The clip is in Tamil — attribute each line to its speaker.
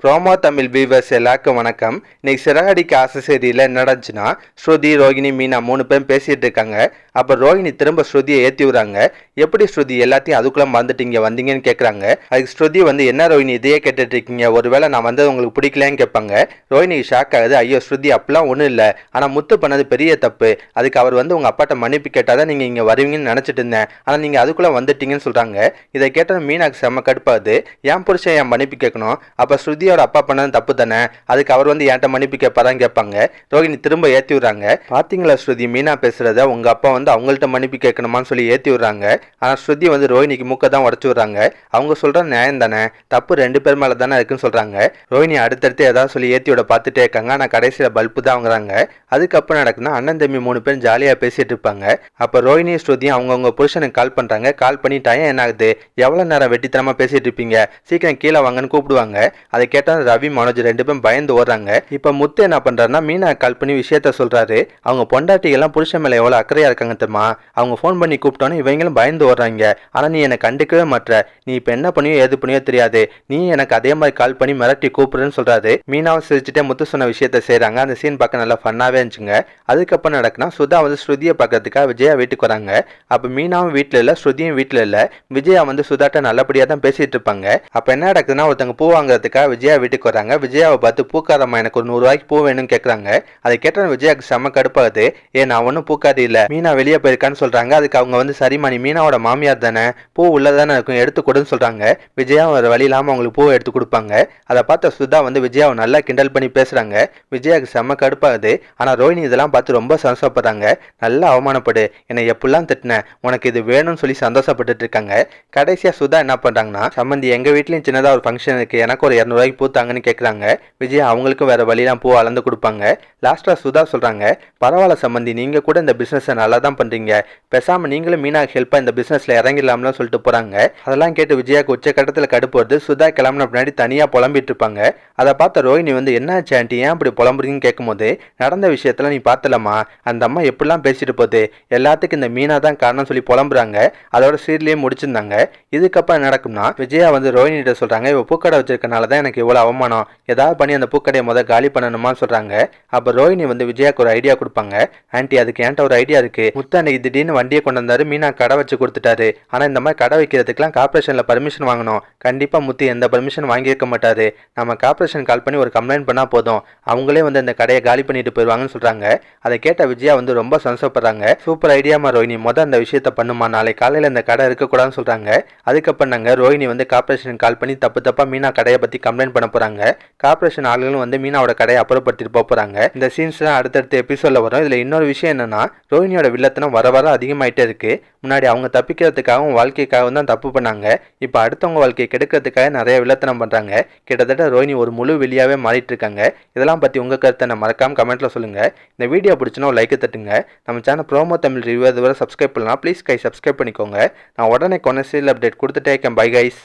Speaker 1: ப்ரோமோ தமிழ் வீவர்ஸ் எல்லாருக்கும் வணக்கம். இன்னைக்கு சிறகடிக்க ஆசை செய்தியில் என்ன நடந்துச்சுன்னா, ஸ்ருதி, ரோகிணி, மீனா 3 பேரும் பேசிட்டு இருக்காங்க. அப்போ ரோகிணி திரும்ப ஸ்ருதியை ஏற்றி விடுறாங்க. எப்படி ஸ்ருதி எல்லாத்தையும் அதுக்குள்ளே மறந்துட்டீங்க வந்தீங்கன்னு கேட்குறாங்க. அதுக்கு ஸ்ருதி என்ன ரோகிணி இதையே கேட்டுட்டு இருக்கீங்க, ஒருவேளை நான் வந்தது உங்களுக்கு பிடிக்கலன்னு கேட்பாங்க. ரோகிணிக்கு ஷாக் ஆகுது. ஐயோ ஸ்ருதி அப்படிலாம் ஒன்றும் இல்லை, ஆனால் முத்து பண்ணது பெரிய தப்பு, அதுக்கு அவர் உங்கள் அப்பாட்ட மன்னிப்பு கேட்டால் தான் நீங்கள் இங்கே வருவீங்கன்னு நினச்சிட்டு இருந்தேன், ஆனால் நீங்கள் அதுக்குள்ளே வந்துட்டீங்கன்னு சொல்கிறாங்க. இதை கேட்டால் மீனாக்கு செம்ம கடுப்பாகுது. என் புருஷன் என் மன்னிப்பு கேட்கணும், அப்போ ஸ்ருதி அப்பா பண்ணது தப்பு தானே, அதுக்கு அவர் என்கிட்ட மன்னிப்பு கேட்பாரான்னு கேட்பாங்க. ரோகிணி திரும்ப ஏற்றி விடுறாங்க. பாத்தீங்களா ஸ்ருதி, மீனா பேசுறத உங்க அப்பா அவங்கள்ட்ட மன்னிப்பு கேட்கணுமான்னு சொல்லி ஏற்றி விடுறாங்க. ஆனா ஸ்ருதி ரோஹிணிக்கு மூக்க தான் உடச்சு விடுறாங்க. அவங்க சொல்ற நியாயம் தானே, தப்பு 2 பேர் மேல தானே இருக்குன்னு சொல்றாங்க. ரோஹிணி அடுத்தடுத்து ஏதாவது சொல்லி ஏற்றி விட பார்த்துட்டே இருக்காங்க. ஆனா கடைசியில பல்பு தான் வாங்குறாங்க. அதுக்கப்புறம் நடக்குன்னா அண்ணன் தம்பி 3 பேரும் ஜாலியா பேசிட்டு இருப்பாங்க. அப்ப ரோஹிணி ஸ்ருதியும் அவங்கவுங்க புருஷனுக்கு கால் பண்றாங்க. கால் பண்ணி டைம் என்ன ஆகுது, எவ்வளவு நேரம் வெட்டித்தனமா பேசிட்டு இருப்பீங்க, சீக்கிரம் கீழே வாங்கன்னு கூப்பிடுவாங்க. அதை கேட்டா ரவி, மனோஜ் 2 பேரும் பயந்து ஓடுறாங்க. இப்ப முத்து என்ன பண்றாருன்னா, மீனா கால் பண்ணி விஷயத்த சொல்றாரு. அவங்க பொண்டாட்டிகள்லாம் புருஷன் மேல எவ்வளவு அக்கறையா இருக்காங்க தெரியுமா, அவங்க போன் பண்ணி கூப்பிட்டோன்னு இவங்களும் பயந்து ஓடுறாங்க. ஆனா நீ என்னை கண்டுக்கவே மாட்ற, நீ இப்ப என்ன பண்ணியோ ஏது பண்ணியோ தெரியாது, நீ எனக்கு அதே மாதிரி கால் பண்ணி மிரட்டி கூப்பிடுன்னு சொல்றாரு. மீனாவும் சிரிச்சுட்டே முத்து சொன்ன விஷயத்த செய்யறாங்க. அந்த சீன் பார்க்க நல்லா ஃபன்னாவே இருந்துச்சுங்க. அதுக்கப்புறம் நடக்குன்னா, சுதா ஸ்ருதியை பார்க்கறதுக்காக விஜயா வீட்டுக்கு வராங்க. அப்ப மீனாவும் வீட்டுல இல்ல, ஸ்ருதியும் வீட்டுல இல்ல. விஜயா சுதாட்ட நல்லபடியா தான் பேசிட்டு இருப்பாங்க. அப்ப என்ன நடக்குதுன்னா, ஒருத்தங்க பூ வாங்குறதுக்காக விஜயா வீட்டுக்கு வராங்க. விஜயாவை பார்த்து பூக்காரம்மா எனக்கு ஒரு 100 ரூபாய்க்கு பூ வேணும்னு கேட்குறாங்க. அதை கேட்ட விஜயாவுக்கு செம்ம கடுப்பாகுது. நான் ஒன்றும் பூக்காரி இல்லை, மீனா வெளியே போயிருக்கான்னு சொல்றாங்க. அதுக்கு அவங்க சரிம்மா நீ மீனாவோட மாமியார் தானே, பூ உள்ளதானே இருக்கும், எடுத்து கொடுன்னு சொல்றாங்க. விஜயா ஒரு வழி இல்லாமல் அவங்களுக்கு பூவை எடுத்து கொடுப்பாங்க. அதை பார்த்த சுதா விஜயாவை நல்லா கிண்டல் பண்ணி பேசுறாங்க. விஜயாவுக்கு செம்ம கடுப்பாகுது. ஆனால் ரோஹிணி இதெல்லாம் பார்த்து ரொம்ப சந்தோஷப்படுறாங்க. நல்லா அவமானப்படு, என்னை எப்படிலாம் திட்டின, உனக்கு இது வேணும்னு சொல்லி சந்தோஷப்பட்டு இருக்காங்க. கடைசியா சுதா என்ன பண்றாங்கன்னா, சம்மந்தி எங்க வீட்லயும் சின்னதா ஒரு ஃபங்க்ஷன் இருக்கு, எனக்கு ஒரு 200 ரூபாய்க்கு பூத்தாங்கன்னு கேட்குறாங்க. விஜயா அவங்களுக்கும் வேற வழியெல்லாம் பூ அளந்து கொடுப்பாங்க. லாஸ்டா சுதா சொல்றாங்க, பரவாயில்ல சம்பந்தி, நீங்க கூட இந்த பிசினஸை நல்லா தான் பண்றீங்க, பேசாம நீங்களும் மீனாக்கு ஹெல்ப்பா இந்த பிசினஸ்ல இறங்கிடலாம்னு சொல்லிட்டு போறாங்க. அதெல்லாம் கேட்டு விஜயாக்கு உச்சக்கட்டத்தில் கடுப்பு வருது. சுதா கிளம்பின பின்னாடி தனியா புலம்பிட்டு இருப்பாங்க. அதை பார்த்த ரோஹிணி என்னாச்சு ஆண்டி, ஏன் அப்படி புலம்புறீங்கன்னு கேட்கும்போது, நடந்த விஷயத்துல நீ பார்த்தலமா, அந்த அம்மா எப்படிலாம் பேசிட்டு போகுது, எல்லாத்துக்கும் இந்த மீனா தான் காரணம் சொல்லி புலம்புறாங்க. அதோட சீர்லயே முடிச்சிருந்தாங்க. இதுக்கப்புறம் நடக்கும்னா, விஜயா ரோஹிணிகிட்ட சொல்றாங்க, இவ பூக்கடை வச்சிருக்கனால தான் எனக்கு இவ்வளவு அவமானம், ஏதாவது பண்ணி அந்த பூக்கடையை காலி பண்ணணுமான்னு சொல்றாங்க. அப்ப ரோஹிணி விஜயாக்கு ஒரு ஐடியா கொடுப்பாங்க. ஆன்ட்டி, அதுக்கு என்கிட்ட ஒரு ஐடியா இருக்கு, முத்து அன்னைக்கு திடீர்னு வண்டியை கொண்டு வந்தாரு, மீனா கடை வச்சு கொடுத்துட்டாரு. ஆனா இந்த மாதிரி கடை வைக்கிறதுக்குலாம் கார்பரேஷன்ல பர்மிஷன் வாங்கணும். கண்டிப்பா முத்து எந்த பர்மிஷன் வாங்கியிருக்க மாட்டாரு. நம்ம கார்பரேஷன் கால் பண்ணி ஒரு கம்ப்ளைண்ட் பண்ணா போதும், அவங்களே இந்த கடையை காலி பண்ணிட்டு போயிருவாங்கன்னு சொல்றாங்க. அதை கேட்ட விஜயா ரொம்ப சந்தோஷப்படுறாங்க. சூப்பர் ஐடியாமா ரோஹிணி, அந்த விஷயத்த பண்ணுமா, நாளை காலையில இந்த கடை இருக்கக்கூடாதுன்னு சொல்றாங்க. அதுக்கப்புறம் ரோஹிணி கார்பரேஷன் கால் பண்ணி தப்பா மீனா கடையை பத்தி கம்ப்ளைண்ட் பண்ண போறாங்க. கார்பரேஷன் ஆளுகளும் மீனாவோட கடையை அப்புறப்படுத்திட்டு போறாங்க. இந்த சீன்ஸ் அடுத்தடுத்த எபிசோட்ல வரும். இதுல இன்னொரு விஷயம் என்னன்னா, ரோஹிணியோட வில்லத்தனம் வர வர அதிகமாயிட்டே இருக்கு. முன்னாடி அவங்க தப்பிக்கிறதுக்காகவும் வாழ்க்கைக்காகவும் தான் தப்பு பண்ணாங்க. இப்ப அடுத்தவங்க வாழ்க்கையை கெடுக்கிறதுக்காக நிறைய வில்லத்தனம் பண்றாங்க. கிட்டத்தட்ட ரோஹிணி ஒரு முழு வெளியாவே மாறிட்டு இருக்காங்க. இதெல்லாம் பத்தி உங்க கருத்தை மறக்காம கமெண்ட்ல சொல்லுங்க. இந்த வீடியோ பிடிச்சுன்னா லைக் தட்டுங்க. நம்ம சேனல் ப்ரோமோ தமிழ் ரிவ்யூ இதுவரை சப்ஸ்கிரைப் பண்ணலாம். ப்ளீஸ் சப்ஸ்கிரைப் பண்ணிக்கோங்க. நான் உடனே கொனசியல் அப்டேட் கொடுத்துட்டே இருக்கேன். Bye guys.